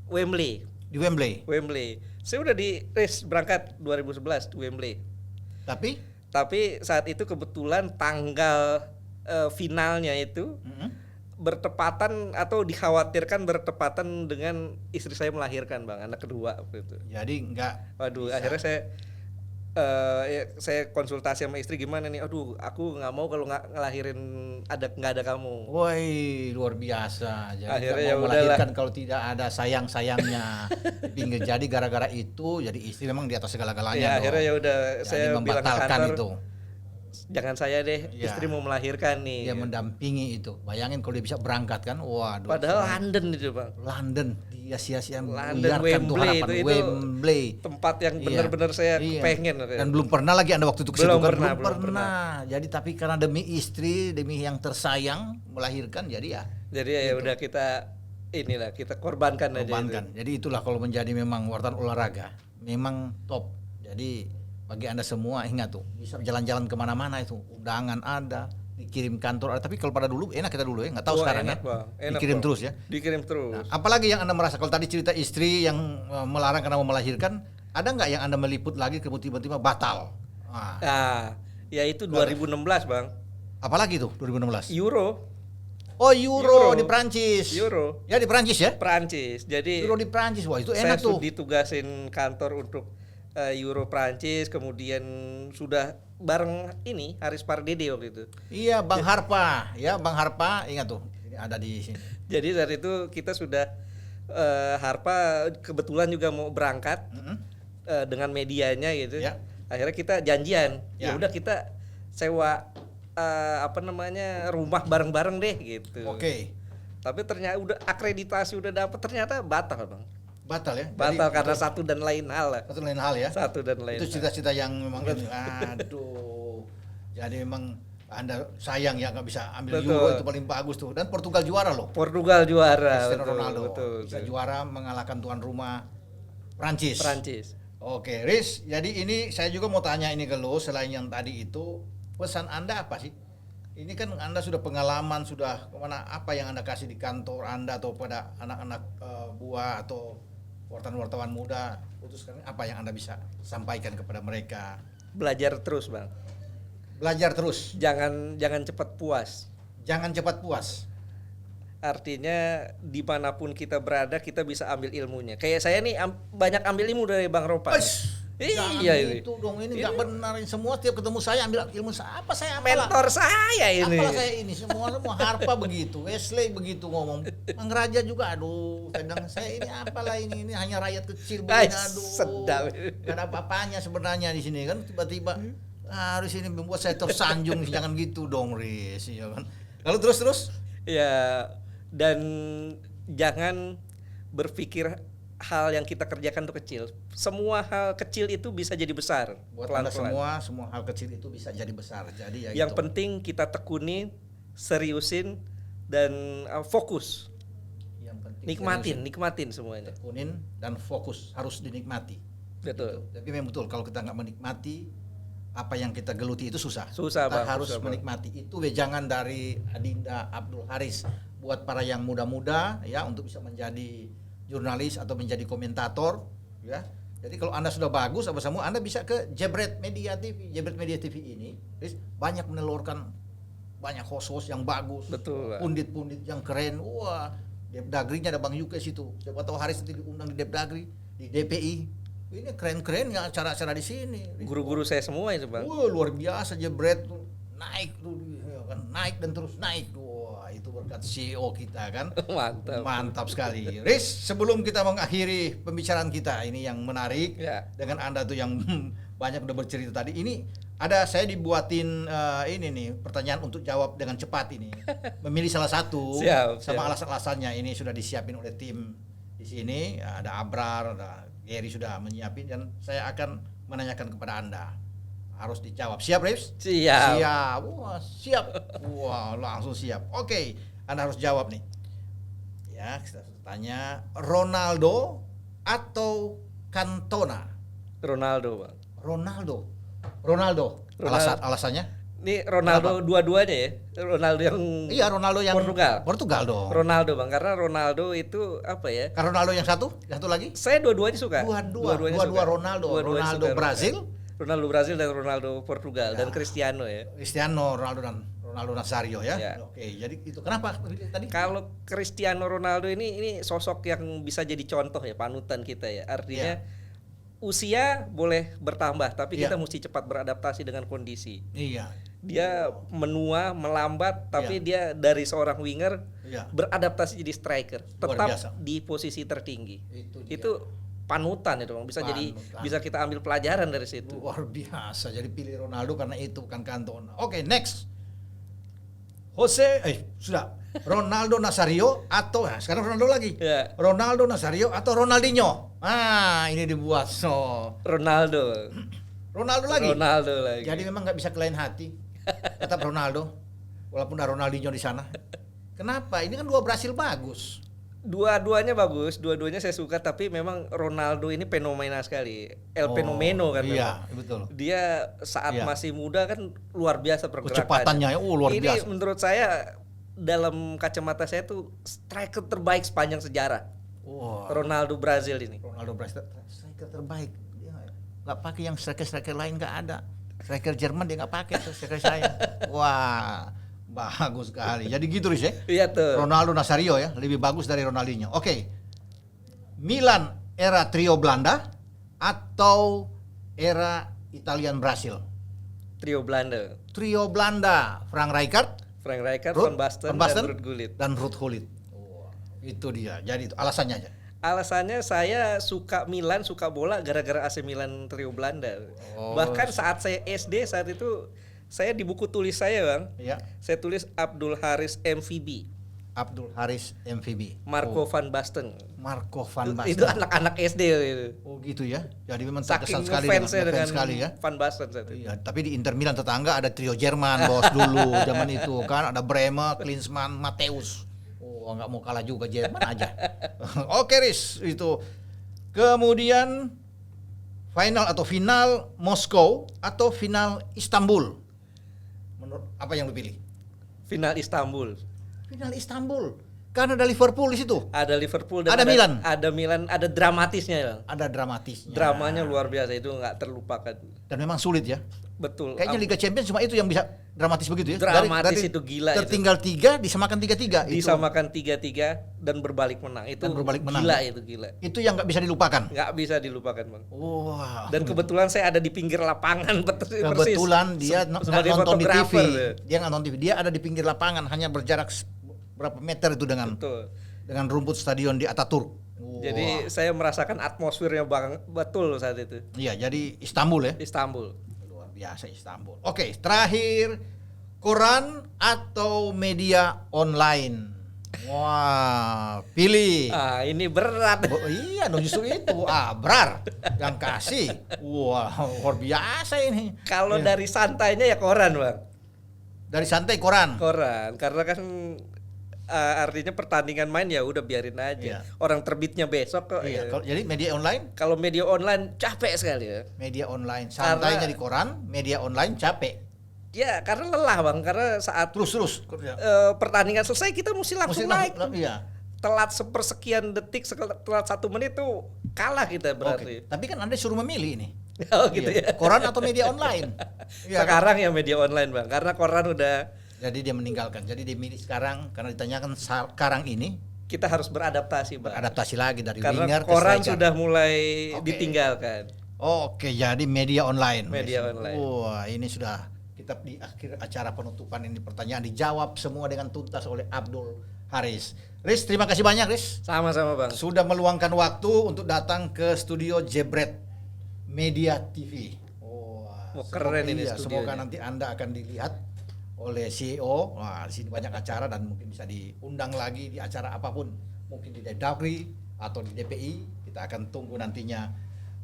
Speaker 2: Wembley.
Speaker 1: Di Wembley. Saya udah di race berangkat 2011 di Wembley. Tapi saat itu kebetulan tanggal finalnya itu bertepatan atau dikhawatirkan bertepatan dengan istri saya melahirkan bang, anak kedua waktu itu. Jadi enggak. Waduh, bisa. Akhirnya saya
Speaker 2: saya konsultasi sama istri gimana nih, aduh aku nggak mau kalau nggak ada kamu.
Speaker 1: Woi, luar biasa. Jadi
Speaker 2: Akhirnya
Speaker 1: nggak
Speaker 2: ya
Speaker 1: mau
Speaker 2: udahlah.
Speaker 1: melahirkan kalau tidak ada sayangnya di pinggir. Jadi gara-gara itu, jadi istri memang di atas segala-galanya
Speaker 2: Ya
Speaker 1: dong.
Speaker 2: akhirnya ya udah
Speaker 1: Jadi
Speaker 2: saya bilang ke
Speaker 1: membatalkan
Speaker 2: kantor,
Speaker 1: itu.
Speaker 2: jangan saya deh,
Speaker 1: Ya.
Speaker 2: istri mau melahirkan nih.
Speaker 1: Dia
Speaker 2: gitu.
Speaker 1: mendampingi itu. Bayangin kalau dia bisa berangkat kan, waduh.
Speaker 2: Padahal London itu bang,
Speaker 1: London, dia sia-sia
Speaker 2: London,
Speaker 1: membuyarkan tuh
Speaker 2: Wembley
Speaker 1: harapan.
Speaker 2: itu
Speaker 1: Wembley.
Speaker 2: tempat yang
Speaker 1: Iya.
Speaker 2: benar-benar saya
Speaker 1: Iya.
Speaker 2: pengen.
Speaker 1: Dan belum pernah lagi Anda waktu itu ke situ
Speaker 2: Belum
Speaker 1: kan?
Speaker 2: pernah,
Speaker 1: Belum
Speaker 2: belum
Speaker 1: pernah. Jadi tapi karena demi istri, demi yang tersayang melahirkan, jadi ya
Speaker 2: Jadi ya udah kita korbankan aja.
Speaker 1: korbankan. Jadi itulah kalau menjadi memang wartawan olahraga, memang top. Jadi bagi Anda semua ingat tuh, bisa jalan-jalan kemana-mana itu, undangan ada, dikirim kantor ada. Tapi kalau pada dulu enak kita dulu ya, nggak tahu sekarang
Speaker 2: enak,
Speaker 1: ya.
Speaker 2: Bang. Enak,
Speaker 1: Dikirim
Speaker 2: Bang.
Speaker 1: terus ya.
Speaker 2: Dikirim terus.
Speaker 1: Nah, apalagi yang Anda merasa kalau tadi cerita istri yang melarang karena mau melahirkan, ada nggak yang Anda meliput lagi kemudian tiba-tiba batal?
Speaker 2: Nah, ya itu 2016 bang,
Speaker 1: Apalagi tuh 2016?
Speaker 2: Euro
Speaker 1: Oh Euro
Speaker 2: Euro.
Speaker 1: di Prancis.
Speaker 2: Euro.
Speaker 1: Ya di Prancis ya?
Speaker 2: Prancis. Jadi
Speaker 1: Euro di Prancis, wah itu
Speaker 2: saya
Speaker 1: enak tuh.
Speaker 2: ditugasin kantor untuk Euro Prancis, kemudian sudah bareng ini Haris Pardede waktu itu.
Speaker 1: Iya Bang Harpa, ya Bang Harpa ingat tuh, ini ada di sini.
Speaker 2: Jadi saat itu kita sudah Harpa kebetulan juga mau berangkat dengan medianya gitu.
Speaker 1: Ya.
Speaker 2: Akhirnya kita janjian,
Speaker 1: Ya.
Speaker 2: ya udah kita sewa rumah bareng-bareng deh gitu.
Speaker 1: Oke,
Speaker 2: Tapi ternyata udah akreditasi udah dapet, ternyata batal bang.
Speaker 1: batal ya.
Speaker 2: Batal
Speaker 1: Jadi,
Speaker 2: karena
Speaker 1: itu
Speaker 2: satu dan lain hal lah.
Speaker 1: satu lain hal ya.
Speaker 2: Satu dan lain
Speaker 1: Itu
Speaker 2: hal.
Speaker 1: cita-cita yang memang ini, aduh. Jadi memang Anda sayang ya nggak bisa ambil
Speaker 2: Betul.
Speaker 1: Euro itu paling bagus tuh. Dan Portugal juara loh.
Speaker 2: Portugal juara.
Speaker 1: Cristiano
Speaker 2: betul,
Speaker 1: Ronaldo
Speaker 2: betul,
Speaker 1: bisa
Speaker 2: betul.
Speaker 1: juara mengalahkan tuan rumah Prancis.
Speaker 2: Prancis.
Speaker 1: Oke, Riz, jadi ini saya juga mau tanya ini ke lo, selain yang tadi itu, pesan Anda apa sih? Ini kan Anda sudah pengalaman, sudah kemana, apa yang Anda kasih di kantor Anda atau pada anak-anak buah atau wartawan-wartawan muda, putuskan apa yang Anda bisa sampaikan kepada mereka?
Speaker 2: Belajar terus bang.
Speaker 1: Belajar terus,
Speaker 2: Jangan cepat puas.
Speaker 1: jangan cepat puas.
Speaker 2: Artinya dimanapun kita berada kita bisa ambil ilmunya. Kayak saya nih banyak ambil ilmu dari Bang Ropan.
Speaker 1: Jangan
Speaker 2: Iya ini.
Speaker 1: itu dong, ini nggak benar. Semua tiap ketemu saya ambil ilmu saya, apa saya apalah.
Speaker 2: Mentor saya ini.
Speaker 1: Apalah saya ini semua Harpa begitu, Wesley begitu ngomong, Mang Raja juga, aduh, saya bilang saya ini apalah ini hanya rakyat kecil begini, aduh,
Speaker 2: sedap.
Speaker 1: gak ada apa-apanya sebenarnya di sini kan tiba-tiba harus ini membuat saya tersanjung, jangan gitu dong, Riz, ya kan. Lalu terus,
Speaker 2: Ya, dan jangan berpikir hal yang kita kerjakan itu kecil. Semua hal kecil itu bisa jadi besar.
Speaker 1: buat Anda semua hal kecil itu bisa jadi besar, jadi ya
Speaker 2: Yang
Speaker 1: gitu.
Speaker 2: penting kita tekuni, seriusin, dan fokus.
Speaker 1: Yang penting
Speaker 2: Nikmatin semuanya.
Speaker 1: tekunin dan fokus, harus dinikmati.
Speaker 2: Betul.
Speaker 1: Gitu. Tapi memang betul kalau kita nggak menikmati apa yang kita geluti itu susah.
Speaker 2: Susah,
Speaker 1: Kita
Speaker 2: Bang,
Speaker 1: harus
Speaker 2: susah, Bang.
Speaker 1: menikmati. Itu wejangan dari Adinda Abdul Haris buat para yang muda-muda ya untuk bisa menjadi jurnalis atau menjadi komentator ya. Jadi kalau Anda sudah bagus apa semua, Anda bisa ke Jebret Media TV. Jebret Media TV ini banyak menelurkan banyak host-host yang bagus.
Speaker 2: Betul, Bang.
Speaker 1: Pundit-pundit yang keren. Wah, Depdagrinya ada Bang Yuke situ. Siapa tahu Haris nanti diundang di Depdagri, di DPI. Ini keren-keren ya acara-acara di sini.
Speaker 2: Guru-guru saya semua itu bang.
Speaker 1: Wah, luar biasa Jebret tuh naik tuh ya kan, naik dan terus naik. Wah, itu berkat CEO kita kan.
Speaker 2: Mantap.
Speaker 1: Mantap sekali. Riz, sebelum kita mengakhiri pembicaraan kita ini yang menarik
Speaker 2: Ya.
Speaker 1: dengan Anda tuh yang banyak udah bercerita tadi. Ini ada saya dibuatin ini nih pertanyaan untuk jawab dengan cepat ini. Memilih salah satu
Speaker 2: Siap,
Speaker 1: sama
Speaker 2: siap.
Speaker 1: alasan-alasannya ini sudah disiapin oleh tim di sini. Ada Abrar, ada Gary sudah menyiapin dan saya akan menanyakan kepada Anda. Harus dijawab. Siap, Riz?
Speaker 2: Siap.
Speaker 1: Siap. Wah, siap. Wah, langsung siap. Oke, Anda harus jawab nih. Ya, kita tanya Ronaldo atau Cantona?
Speaker 2: Ronaldo bang.
Speaker 1: Ronaldo. Alasannya?
Speaker 2: Ini Ronaldo dua-duanya ya. Ronaldo yang
Speaker 1: Iya, Ronaldo yang
Speaker 2: Portugal
Speaker 1: dong.
Speaker 2: Ronaldo bang, karena Ronaldo itu apa ya?
Speaker 1: Karena Ronaldo yang satu lagi?
Speaker 2: Saya dua-duanya suka.
Speaker 1: Dua-dua Ronaldo.
Speaker 2: Dua-duanya
Speaker 1: Ronaldo
Speaker 2: suka.
Speaker 1: Brazil,
Speaker 2: Ronaldo Brazil dan Ronaldo Portugal
Speaker 1: Ya.
Speaker 2: dan Cristiano ya.
Speaker 1: Cristiano Ronaldo Nazario ya.
Speaker 2: Ya.
Speaker 1: Oke, jadi itu kenapa tadi?
Speaker 2: Kalau Cristiano Ronaldo ini sosok yang bisa jadi contoh ya, panutan kita ya. Artinya usia boleh bertambah, tapi
Speaker 1: Iya.
Speaker 2: kita mesti cepat beradaptasi dengan kondisi.
Speaker 1: Iya.
Speaker 2: Dia menua, melambat, tapi dia dari seorang winger
Speaker 1: Iya.
Speaker 2: beradaptasi jadi striker,
Speaker 1: Luar
Speaker 2: tetap
Speaker 1: biasa.
Speaker 2: di posisi tertinggi.
Speaker 1: Itu dia.
Speaker 2: Itu panutan itu, Bang. Bisa jadi
Speaker 1: Panutan.
Speaker 2: bisa kita ambil pelajaran dari situ.
Speaker 1: Luar biasa. Jadi pilih Ronaldo karena itu bukan Cantona. Oke, next. Ronaldo Nazario atau sekarang Ronaldo lagi.
Speaker 2: Ya.
Speaker 1: Ronaldo Nazario atau Ronaldinho. Ini dibuat
Speaker 2: Ronaldo
Speaker 1: lagi.
Speaker 2: Ronaldo lagi.
Speaker 1: Jadi memang nggak bisa ke lain hati. Tetap Ronaldo. Walaupun ada Ronaldinho di sana. Kenapa? Ini kan dua berhasil bagus.
Speaker 2: Dua-duanya bagus, dua-duanya saya suka, tapi memang Ronaldo ini fenomena sekali. Fenomeno kan
Speaker 1: Iya,
Speaker 2: memang.
Speaker 1: betul.
Speaker 2: Dia saat
Speaker 1: Iya.
Speaker 2: masih muda kan luar biasa pergerakannya.
Speaker 1: Kecepatannya luar
Speaker 2: Ini
Speaker 1: biasa.
Speaker 2: menurut saya dalam kacamata saya tuh striker terbaik sepanjang sejarah.
Speaker 1: Wah.
Speaker 2: Ronaldo Brazil ini.
Speaker 1: Ronaldo Brazil striker terbaik. Dia nggak pakai yang striker lain, nggak ada. Striker Jerman dia nggak pakai tuh striker saya. Wah, bagus sekali. Jadi gitu Riz ya.
Speaker 2: Iya tuh.
Speaker 1: Ronaldo Nazario ya, lebih bagus dari Ronaldinho. Oke. Milan era trio Belanda atau era Italian Brasil?
Speaker 2: Trio Belanda.
Speaker 1: Trio Belanda, Frank Rijkaard,
Speaker 2: Frank Rijkaard,
Speaker 1: Ruud
Speaker 2: Van Basten, dan Ruud Gullit.
Speaker 1: dan Ruud Gullit. Itu dia. Jadi itu alasannya aja.
Speaker 2: Alasannya saya suka Milan, suka bola gara-gara AC Milan trio Belanda.
Speaker 1: Oh.
Speaker 2: Bahkan saat saya SD saat itu saya di buku tulis saya, Bang.
Speaker 1: Iya.
Speaker 2: Saya tulis Abdul Haris MVB,
Speaker 1: Abdul Haris MVB.
Speaker 2: Marco Van Basten.
Speaker 1: Marco Van Basten.
Speaker 2: Itu anak-anak SD gitu.
Speaker 1: Oh gitu ya. Jadi memang
Speaker 2: Saking
Speaker 1: terkesan sekali
Speaker 2: ngefansnya dengan
Speaker 1: sekali ya.
Speaker 2: Van Basten saat itu.
Speaker 1: Iya, tapi di Inter Milan tetangga ada trio Jerman bos dulu zaman itu kan ada Bremer, Klinsmann, Matthäus. Oh nggak mau kalah juga Jerman aja. Oke Riz itu. Kemudian final Moskow atau final Istanbul. Menurut apa yang lu pilih?
Speaker 2: Final Istanbul.
Speaker 1: Final Istanbul. Karena ada Liverpool di situ.
Speaker 2: Ada Liverpool dan
Speaker 1: Ada Milan.
Speaker 2: Ada Milan, ada dramatisnya, Bang.
Speaker 1: Ada dramatisnya.
Speaker 2: Dramanya luar biasa, itu nggak terlupakan.
Speaker 1: Dan memang sulit ya.
Speaker 2: Betul.
Speaker 1: Kayaknya Liga Champions cuma itu yang bisa dramatis begitu ya.
Speaker 2: Dramatis itu gila itu.
Speaker 1: Tertinggal 3 disamakan 3-3.
Speaker 2: Disamakan 3-3 dan berbalik menang. Itu
Speaker 1: Dan berbalik menang.
Speaker 2: gila itu gila.
Speaker 1: Itu yang nggak bisa dilupakan.
Speaker 2: Nggak bisa dilupakan, Bang.
Speaker 1: Wah.
Speaker 2: Dan kebetulan saya ada di pinggir lapangan persis.
Speaker 1: Kebetulan dia nggak
Speaker 2: sebagai
Speaker 1: nonton di TV.
Speaker 2: fotografer, ya.
Speaker 1: Dia nggak nonton TV. Dia ada di pinggir lapangan hanya berjarak berapa meter itu
Speaker 2: Betul.
Speaker 1: dengan rumput stadion di Ataturk. Wah.
Speaker 2: Jadi saya merasakan atmosfernya betul saat itu.
Speaker 1: Iya, jadi Istanbul ya.
Speaker 2: Istanbul.
Speaker 1: Luar biasa Istanbul. Oke, terakhir koran atau media online? Wah, pilih.
Speaker 2: Ini berat.
Speaker 1: Iya, no, justru itu. Brar yang kasih. Wah, luar biasa ini.
Speaker 2: Kalau
Speaker 1: Iya.
Speaker 2: dari santainya ya koran, Bang.
Speaker 1: Dari santai koran.
Speaker 2: Koran, karena kan artinya pertandingan main ya udah biarin aja.
Speaker 1: Iya.
Speaker 2: Orang terbitnya besok kok.
Speaker 1: Iya,
Speaker 2: ya.
Speaker 1: jadi media online,
Speaker 2: Kalau media online capek sekali ya.
Speaker 1: media online santainya di koran, media online capek.
Speaker 2: Ya karena lelah, Bang, karena saat
Speaker 1: Terus.
Speaker 2: pertandingan selesai kita mesti langsung naik.
Speaker 1: Iya.
Speaker 2: Telat sepersekian detik, telat 1 menit tuh kalah kita berarti.
Speaker 1: Oke. Tapi kan Anda suruh memilih ini.
Speaker 2: Oh gitu
Speaker 1: Iya.
Speaker 2: ya.
Speaker 1: Koran atau media online? Iya, kan?
Speaker 2: Sekarang ya media online, Bang, karena koran udah
Speaker 1: Jadi dia meninggalkan. Jadi dia milih sekarang karena ditanyakan sekarang ini
Speaker 2: kita harus beradaptasi, Bang.
Speaker 1: adaptasi lagi dari
Speaker 2: Karena
Speaker 1: winger ke
Speaker 2: koran
Speaker 1: striker.
Speaker 2: sudah mulai
Speaker 1: Oke.
Speaker 2: ditinggalkan.
Speaker 1: Oke, jadi media online.
Speaker 2: Media online.
Speaker 1: Wah, ini sudah kita di akhir acara penutupan ini pertanyaan dijawab semua dengan tuntas oleh Abdul Haris. Riz, terima kasih banyak Riz.
Speaker 2: Sama-sama, Bang.
Speaker 1: Sudah meluangkan waktu untuk datang ke studio Jebret Media TV. Wah,
Speaker 2: Wah, keren ini
Speaker 1: iya,
Speaker 2: studionya.
Speaker 1: semoga nanti Anda akan dilihat oleh CEO. Wah, di sini banyak acara dan mungkin bisa diundang lagi di acara apapun. Mungkin di Dagri atau di DPI. Kita akan tunggu nantinya.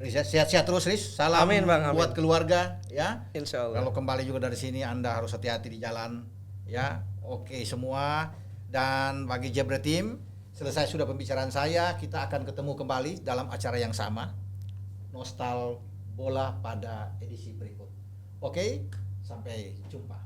Speaker 1: Riz, sehat-sehat terus Riz. Salam
Speaker 2: Amin, Bang, amin.
Speaker 1: buat keluarga ya.
Speaker 2: Insya Allah.
Speaker 1: Kalau kembali juga dari sini Anda harus hati-hati di jalan ya. Oke semua. Dan bagi Jebret Team, selesai sudah pembicaraan saya, kita akan ketemu kembali dalam acara yang sama. Nostal Bola pada edisi berikut. Oke, sampai jumpa.